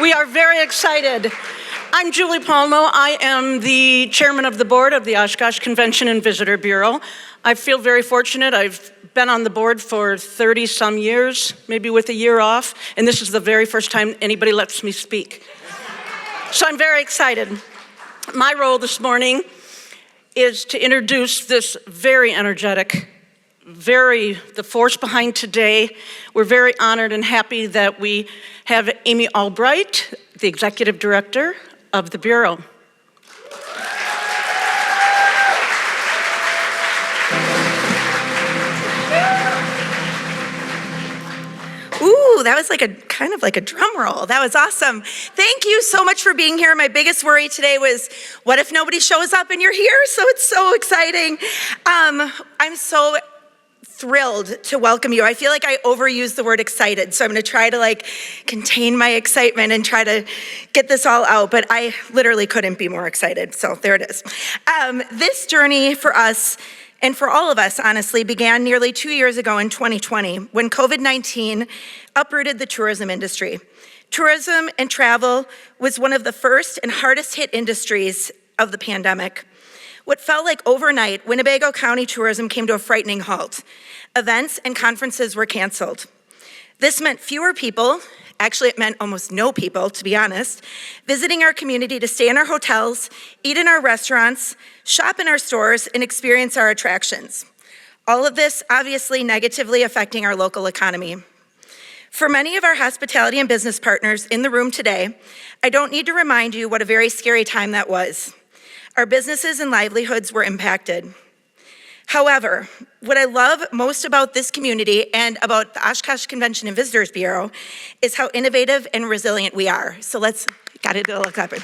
We are very excited. I'm Julie Palmo. I am the chairman of the board of the Oshkosh Convention and Visitor Bureau. I feel very fortunate. I've been on the board for 30-some years, maybe with a year off, and this is the very first time anybody lets me speak. So I'm very excited. My role this morning is to introduce this very energetic, the force behind today. We're very honored and happy that we have Amy Albright, the executive director of the Bureau. Ooh, that was kind of like a drum roll. That was awesome. Thank you so much for being here. My biggest worry today was, what if nobody shows up and you're here? So it's so exciting. I'm so thrilled to welcome you. I feel like I overused the word excited, so I'm gonna try to contain my excitement and try to get this all out, but I literally couldn't be more excited, so there it is. This journey for us, and for all of us, honestly, began nearly 2 years ago in 2020 when COVID-19 uprooted the tourism industry. Tourism and travel was one of the first and hardest hit industries of the pandemic. What felt like overnight, Winnebago County tourism came to a frightening halt. Events and conferences were canceled. This meant fewer people, actually it meant almost no people, to be honest, visiting our community to stay in our hotels, eat in our restaurants, shop in our stores, and experience our attractions. All of this obviously negatively affecting our local economy. For many of our hospitality and business partners in the room today, I don't need to remind you what a very scary time that was. Our businesses and livelihoods were impacted. However, what I love most about this community and about the Oshkosh Convention and Visitors Bureau is how innovative and resilient we are. So gotta do a little clapping.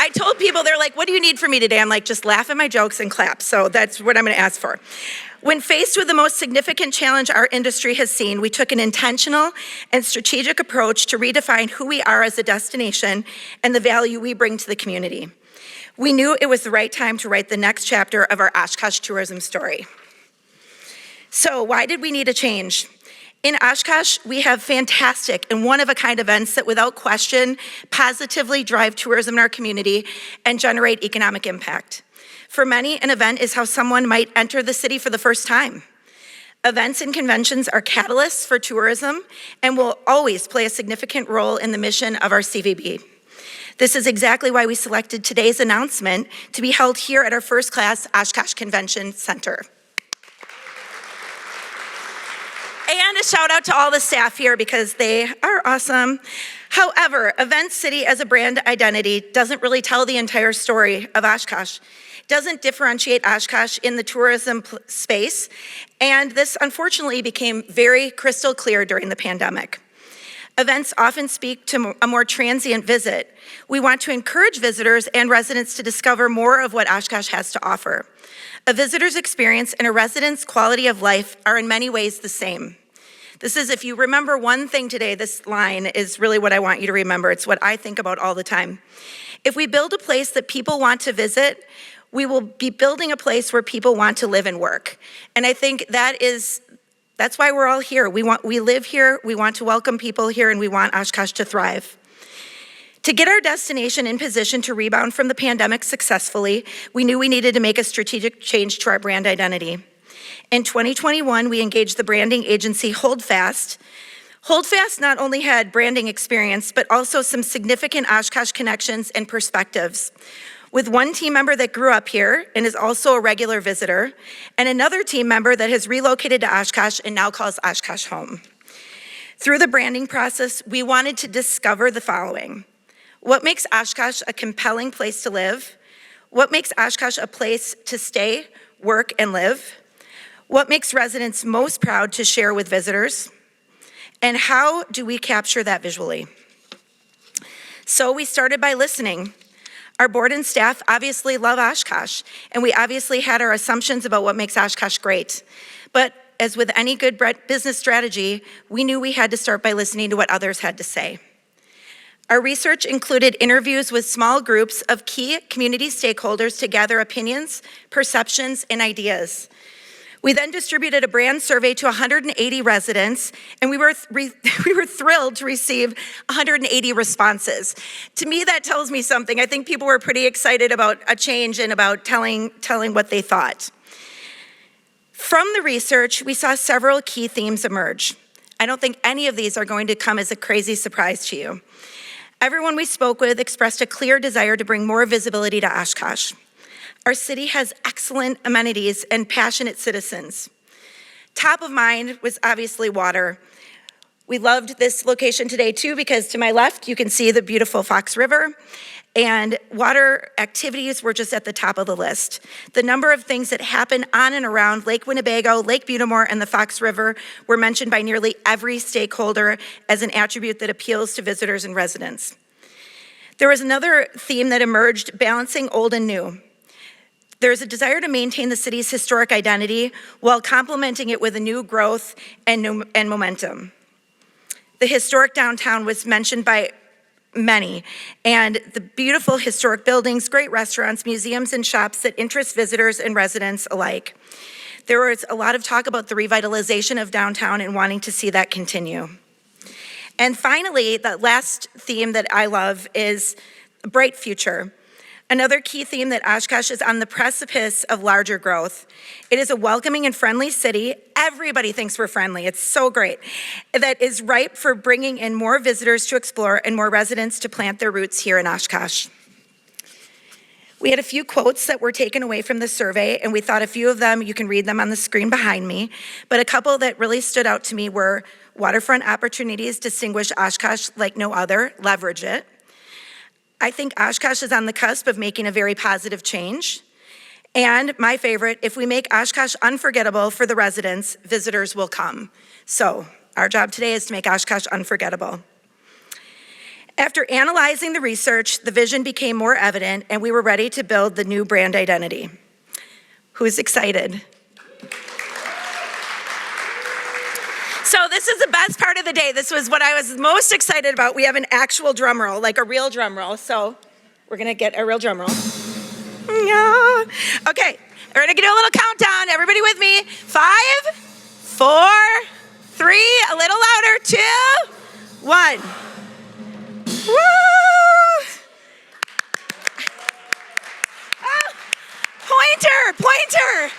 I told people, they're like, what do you need from me today? I'm like, just laugh at my jokes and clap. So that's what I'm gonna ask for. When faced with the most significant challenge our industry has seen, we took an intentional and strategic approach to redefine who we are as a destination and the value we bring to the community. We knew it was the right time to write the next chapter of our Oshkosh tourism story. So why did we need a change? In Oshkosh, we have fantastic and one-of-a-kind events that without question positively drive tourism in our community and generate economic impact. For many, an event is how someone might enter the city for the first time. Events and conventions are catalysts for tourism and will always play a significant role in the mission of our CVB. This is exactly why we selected today's announcement to be held here at our first-class Oshkosh Convention Center. And a shout out to all the staff here because they are awesome. However, Event City as a brand identity doesn't really tell the entire story of Oshkosh. Doesn't differentiate Oshkosh in the tourism space, and this unfortunately became very crystal clear during the pandemic. Events often speak to a more transient visit. We want to encourage visitors and residents to discover more of what Oshkosh has to offer. A visitor's experience and a resident's quality of life are in many ways the same. This is, if you remember one thing today, this line is really what I want you to remember. It's what I think about all the time. If we build a place that people want to visit, we will be building a place where people want to live and work. And I think that's why we're all here. We live here, we want to welcome people here, and we want Oshkosh to thrive. To get our destination in position to rebound from the pandemic successfully, we knew we needed to make a strategic change to our brand identity. In 2021, we engaged the branding agency Holdfast. Holdfast not only had branding experience, but also some significant Oshkosh connections and perspectives. With one team member that grew up here and is also a regular visitor, and another team member that has relocated to Oshkosh and now calls Oshkosh home. Through the branding process, we wanted to discover the following. What makes Oshkosh a compelling place to live? What makes Oshkosh a place to stay, work, and live? What makes residents most proud to share with visitors? And how do we capture that visually? So we started by listening. Our board and staff obviously love Oshkosh, and we obviously had our assumptions about what makes Oshkosh great. But as with any good business strategy, we knew we had to start by listening to what others had to say. Our research included interviews with small groups of key community stakeholders to gather opinions, perceptions, and ideas. We then distributed a brand survey to 180 residents, and we were thrilled to receive 180 responses. To me, that tells me something. I think people were pretty excited about a change and about telling what they thought. From the research, we saw several key themes emerge. I don't think any of these are going to come as a crazy surprise to you. Everyone we spoke with expressed a clear desire to bring more visibility to Oshkosh. Our city has excellent amenities and passionate citizens. Top of mind was obviously water. We loved this location today too because to my left you can see the beautiful Fox River, and water activities were just at the top of the list. The number of things that happen on and around Lake Winnebago, Lake Butamore, and the Fox River were mentioned by nearly every stakeholder as an attribute that appeals to visitors and residents. There was another theme that emerged, balancing old and new. There's a desire to maintain the city's historic identity while complementing it with a new growth and momentum. The historic downtown was mentioned by many, and the beautiful historic buildings, great restaurants, museums, and shops that interest visitors and residents alike. There was a lot of talk about the revitalization of downtown and wanting to see that continue. And finally, the last theme that I love is a bright future. Another key theme that Oshkosh is on the precipice of larger growth. It is a welcoming and friendly city. Everybody thinks we're friendly. It's so great. That is ripe for bringing in more visitors to explore and more residents to plant their roots here in Oshkosh. We had a few quotes that were taken away from the survey, and we thought a few of them, you can read them on the screen behind me, but a couple that really stood out to me were, waterfront opportunities distinguish Oshkosh like no other, leverage it. I think Oshkosh is on the cusp of making a very positive change. And my favorite, if we make Oshkosh unforgettable for the residents, visitors will come. So our job today is to make Oshkosh unforgettable. After analyzing the research, the vision became more evident and we were ready to build the new brand identity. Who's excited? So this is the best part of the day. This was what I was most excited about. We have an actual drum roll, like a real drum roll. So we're gonna get a real drum roll. Yeah. Okay, we're gonna do a little countdown. Everybody with me? 5, 4, 3, a little louder, 2, 1. Woo! Oh, pointer.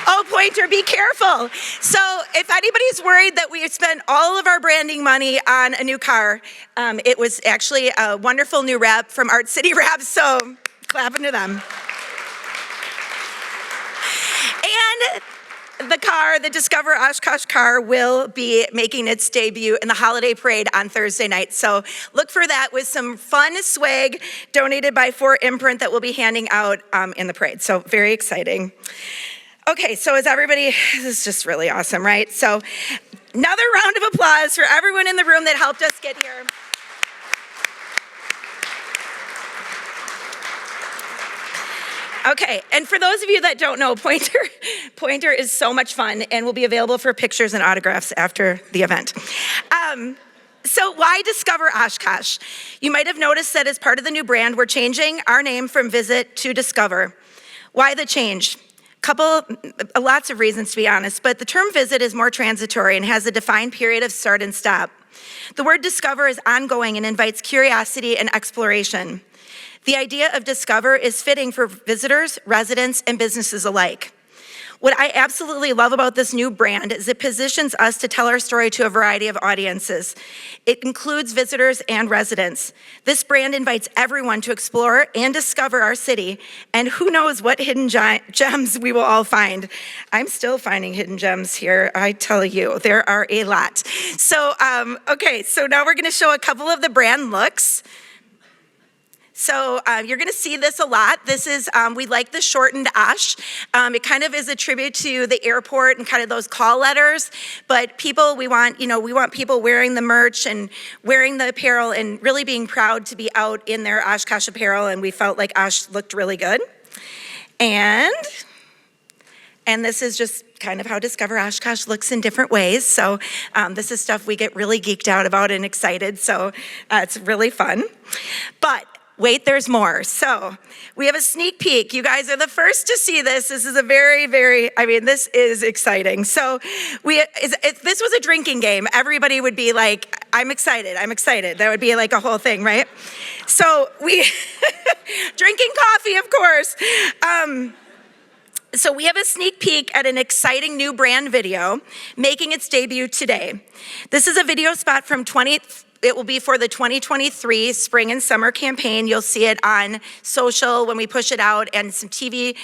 Oh, pointer, be careful. So if anybody's worried that we spent all of our branding money on a new car, it was actually a wonderful new rep from Art City Wraps, so clapping to them. And the car, the Discover Oshkosh car, will be making its debut in the holiday parade on Thursday night. So look for that with some fun swag donated by 4 Imprint that we'll be handing out in the parade. So very exciting. Okay, so is everybody, this is just really awesome, right? So another round of applause for everyone in the room that helped us get here. Okay, and for those of you that don't know, Pointer is so much fun and will be available for pictures and autographs after the event. So why Discover Oshkosh? You might have noticed that as part of the new brand, we're changing our name from Visit to Discover. Why the change? Lots of reasons to be honest, but the term visit is more transitory and has a defined period of start and stop. The word discover is ongoing and invites curiosity and exploration. The idea of discover is fitting for visitors, residents, and businesses alike. What I absolutely love about this new brand is it positions us to tell our story to a variety of audiences. It includes visitors and residents. This brand invites everyone to explore and discover our city, and who knows what hidden gems we will all find. I'm still finding hidden gems here, I tell you, there are a lot. So, okay, so now we're gonna show a couple of the brand looks. So you're gonna see this a lot. This is, we like the shortened Osh. It kind of is a tribute to the airport and kind of those call letters, but people, we want people wearing the merch and wearing the apparel and really being proud to be out in their Oshkosh apparel, and we felt like Osh looked really good. And this is just kind of how Discover Oshkosh looks in different ways. So this is stuff we get really geeked out about and excited, so it's really fun. But wait, there's more. So we have a sneak peek. You guys are the first to see this. This is a very, this is exciting. So if this was a drinking game, everybody would be like, I'm excited. That would be like a whole thing, right? So drinking coffee, of course. So we have a sneak peek at an exciting new brand video making its debut today. This is a video spot from it will be for the 2023 spring and summer campaign. You'll see it on social when we push it out and some TV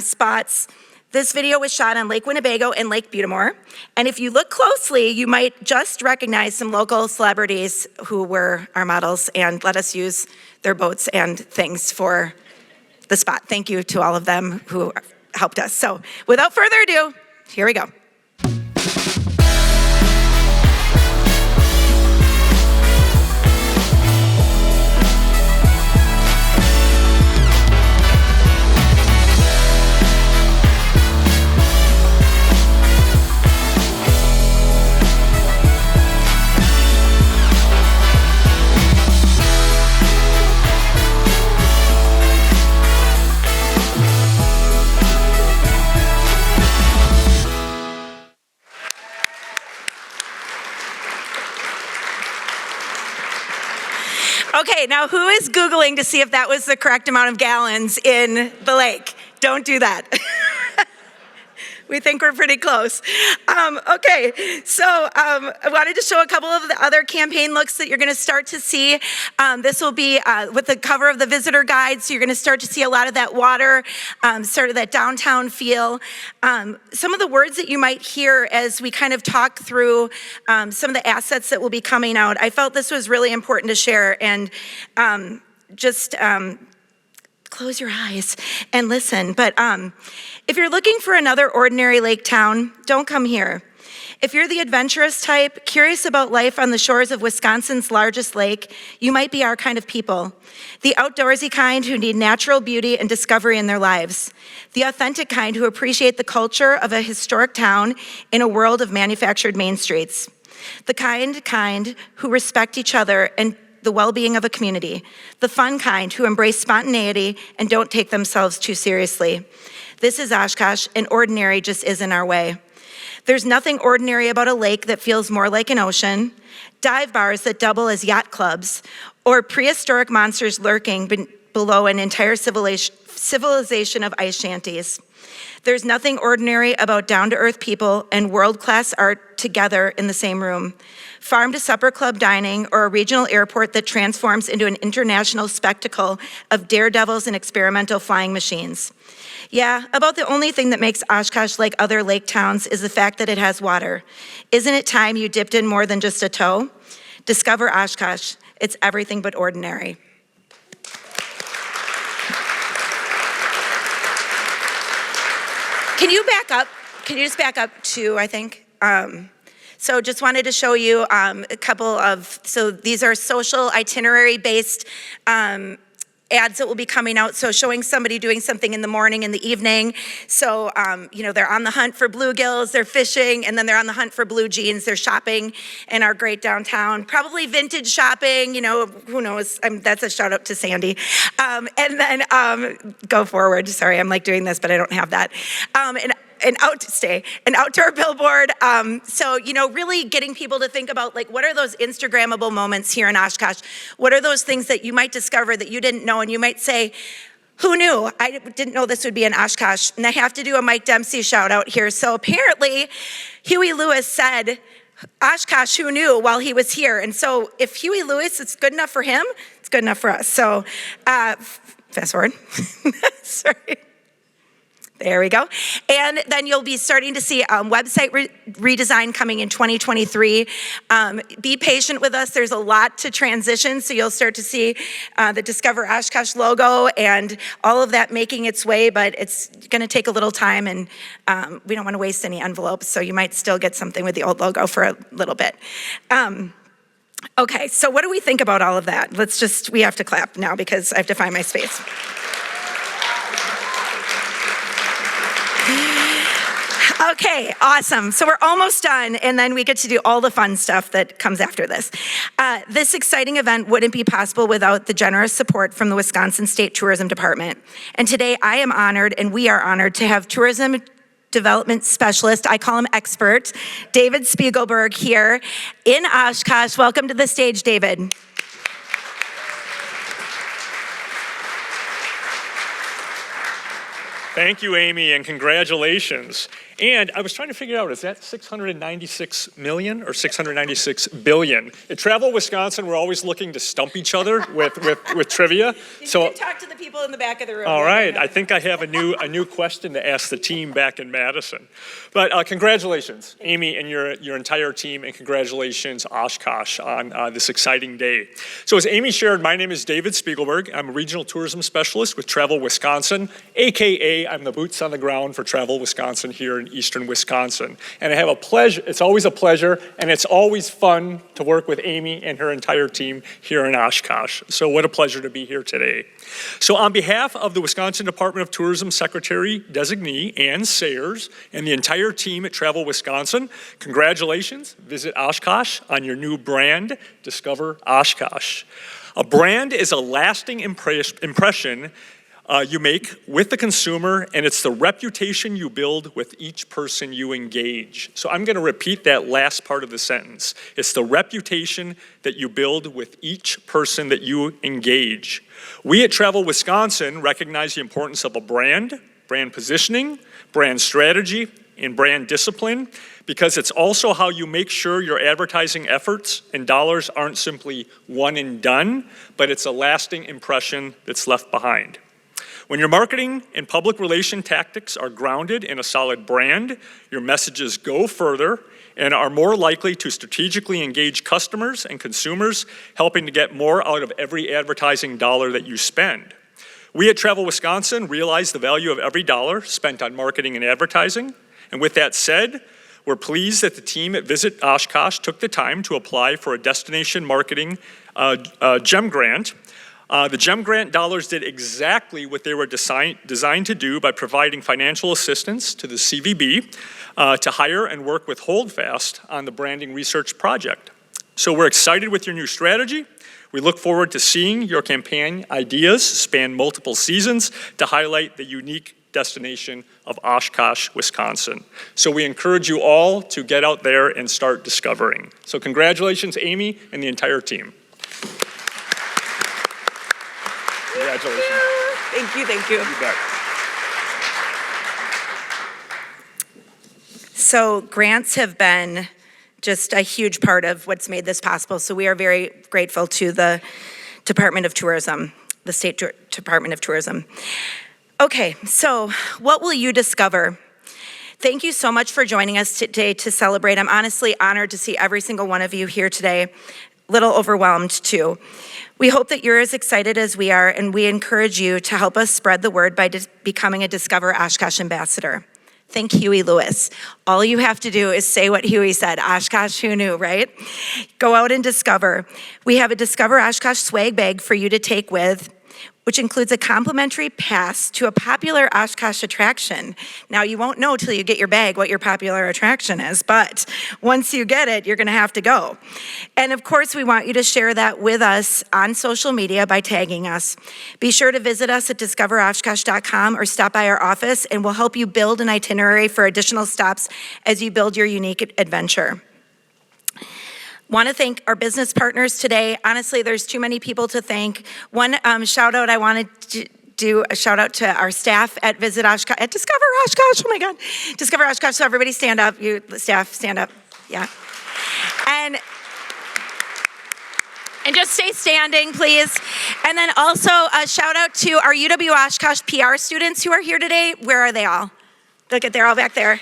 spots. This video was shot on Lake Winnebago and Lake Butamore. And if you look closely, you might just recognize some local celebrities who were our models and let us use their boats and things for the spot. Thank you to all of them who helped us. So without further ado, here we go. Okay, now who is Googling to see if that was the correct amount of gallons in the lake? Don't do that. We think we're pretty close. Okay, so I wanted to show a couple of the other campaign looks that you're gonna start to see. This will be with the cover of the visitor guide, so you're gonna start to see a lot of that water, sort of that downtown feel. Some of the words that you might hear as we kind of talk through some of the assets that will be coming out, I felt this was really important to share, and just close your eyes and listen. But if you're looking for another ordinary lake town, don't come here. If you're the adventurous type, curious about life on the shores of Wisconsin's largest lake, you might be our kind of people. The outdoorsy kind who need natural beauty and discovery in their lives. The authentic kind who appreciate the culture of a historic town in a world of manufactured main streets. The kind who respect each other and the well-being of a community. The fun kind who embrace spontaneity and don't take themselves too seriously. This is Oshkosh, and ordinary just isn't our way. There's nothing ordinary about a lake that feels more like an ocean, dive bars that double as yacht clubs, or prehistoric monsters lurking below an entire civilization of ice shanties. There's nothing ordinary about down-to-earth people and world-class art together in the same room. Farm-to-supper club dining or a regional airport that transforms into an international spectacle of daredevils and experimental flying machines. Yeah, about the only thing that makes Oshkosh like other lake towns is the fact that it has water. Isn't it time you dipped in more than just a toe? Discover Oshkosh. It's everything but ordinary. Can you back up? Can you just back up to, I think? So just wanted to show you a couple of, so these are social itinerary-based ads that will be coming out. So showing somebody doing something in the morning, in the evening. So, they're on the hunt for bluegills, they're fishing, and then they're on the hunt for blue jeans. They're shopping in our great downtown. Probably vintage shopping, who knows? That's a shout out to Sandy. And then go forward. Sorry, I'm like doing this, but I don't have that. An outdoor billboard. So, really getting people to think about what are those Instagrammable moments here in Oshkosh? What are those things that you might discover that you didn't know? And you might say, who knew? I didn't know this would be in Oshkosh. And I have to do a Mike Dempsey shout out here. So apparently, Huey Lewis said, Oshkosh, who knew, while he was here. And so if Huey Lewis, it's good enough for him, it's good enough for us. So fast forward. Sorry. There we go. And then you'll be starting to see website redesign coming in 2023. Be patient with us. There's a lot to transition. So you'll start to see the Discover Oshkosh logo and all of that making its way, but it's going to take a little time, and we don't want to waste any envelopes. So you might still get something with the old logo for a little bit. Okay, so what do we think about all of that? We have to clap now because I have to find my space. Okay, awesome. So we're almost done, and then we get to do all the fun stuff that comes after this. This exciting event wouldn't be possible without the generous support from the Wisconsin State Tourism Department. And today I am honored, and we are honored to have tourism development specialist, I call him expert, David Spiegelberg here in Oshkosh. Welcome to the stage, David. Thank you, Amy, and congratulations. And I was trying to figure out, is that 696 million or 696 billion? At Travel Wisconsin, we're always looking to stump each other with trivia. You can talk to the people in the back of the room. All right, I think I have a new question to ask the team back in Madison. But congratulations, Amy, and your entire team, and congratulations, Oshkosh, on this exciting day. So as Amy shared, my name is David Spiegelberg. I'm a regional tourism specialist with Travel Wisconsin, AKA I'm the boots on the ground for Travel Wisconsin here in eastern Wisconsin. And I have a pleasure, it's always a pleasure, and it's always fun to work with Amy and her entire team here in Oshkosh. So what a pleasure to be here today. So on behalf of the Wisconsin Department of Tourism Secretary Designee Ann Sayers and the entire team at Travel Wisconsin, congratulations, visit Oshkosh on your new brand, Discover Oshkosh. A brand is a lasting impression you make with the consumer, and it's the reputation you build with each person you engage. So I'm going to repeat that last part of the sentence. It's the reputation that you build with each person that you engage. We at Travel Wisconsin recognize the importance of a brand positioning, brand strategy, and brand discipline, because it's also how you make sure your advertising efforts and dollars aren't simply one and done, but it's a lasting impression that's left behind. When your marketing and public relation tactics are grounded in a solid brand, your messages go further and are more likely to strategically engage customers and consumers, helping to get more out of every advertising dollar that you spend. We at Travel Wisconsin realize the value of every dollar spent on marketing and advertising. And with that said, we're pleased that the team at Visit Oshkosh took the time to apply for a destination marketing GEM grant. The GEM grant dollars did exactly what they were designed to do by providing financial assistance to the CVB to hire and work with Holdfast on the branding research project. So we're excited with your new strategy. We look forward to seeing your campaign ideas span multiple seasons to highlight the unique destination of Oshkosh, Wisconsin. So we encourage you all to get out there and start discovering. So congratulations, Amy, and the entire team. Congratulations. Thank you, thank you. You bet. So grants have been just a huge part of what's made this possible. So we are very grateful to the Department of Tourism, the State Department of Tourism. Okay, so what will you discover? Thank you so much for joining us today to celebrate. I'm honestly honored to see every single one of you here today. A little overwhelmed too. We hope that you're as excited as we are, and we encourage you to help us spread the word by becoming a Discover Oshkosh ambassador. Think Huey Lewis. All you have to do is say what Huey said. Oshkosh, who knew, right? Go out and discover. We have a Discover Oshkosh swag bag for you to take with, which includes a complimentary pass to a popular Oshkosh attraction. Now, you won't know till you get your bag what your popular attraction is, but once you get it, you're gonna have to go. And of course, we want you to share that with us on social media by tagging us. Be sure to visit us at discoveroshkosh.com or stop by our office, and we'll help you build an itinerary for additional stops as you build your unique adventure. Want to thank our business partners today. Honestly, there's too many people to thank. One shout out, I wanted to do a shout out to our staff at Visit Oshkosh, at Discover Oshkosh, oh my God. Discover Oshkosh, so everybody stand up, you staff, stand up, yeah. And just stay standing, please. And then also a shout out to our UW Oshkosh PR students who are here today. Where are they all? Look at, they're all back there.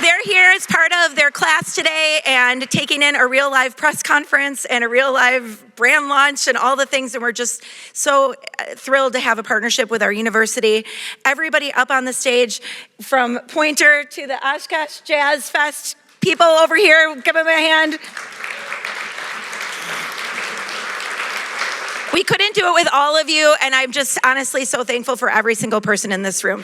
They're here as part of their class today and taking in a real live press conference and a real live brand launch and all the things. And we're just so thrilled to have a partnership with our university. Everybody up on the stage, from Pointer to the Oshkosh Jazz Fest people over here, give them a hand. We couldn't do it with all of you, and I'm just honestly so thankful for every single person in this room.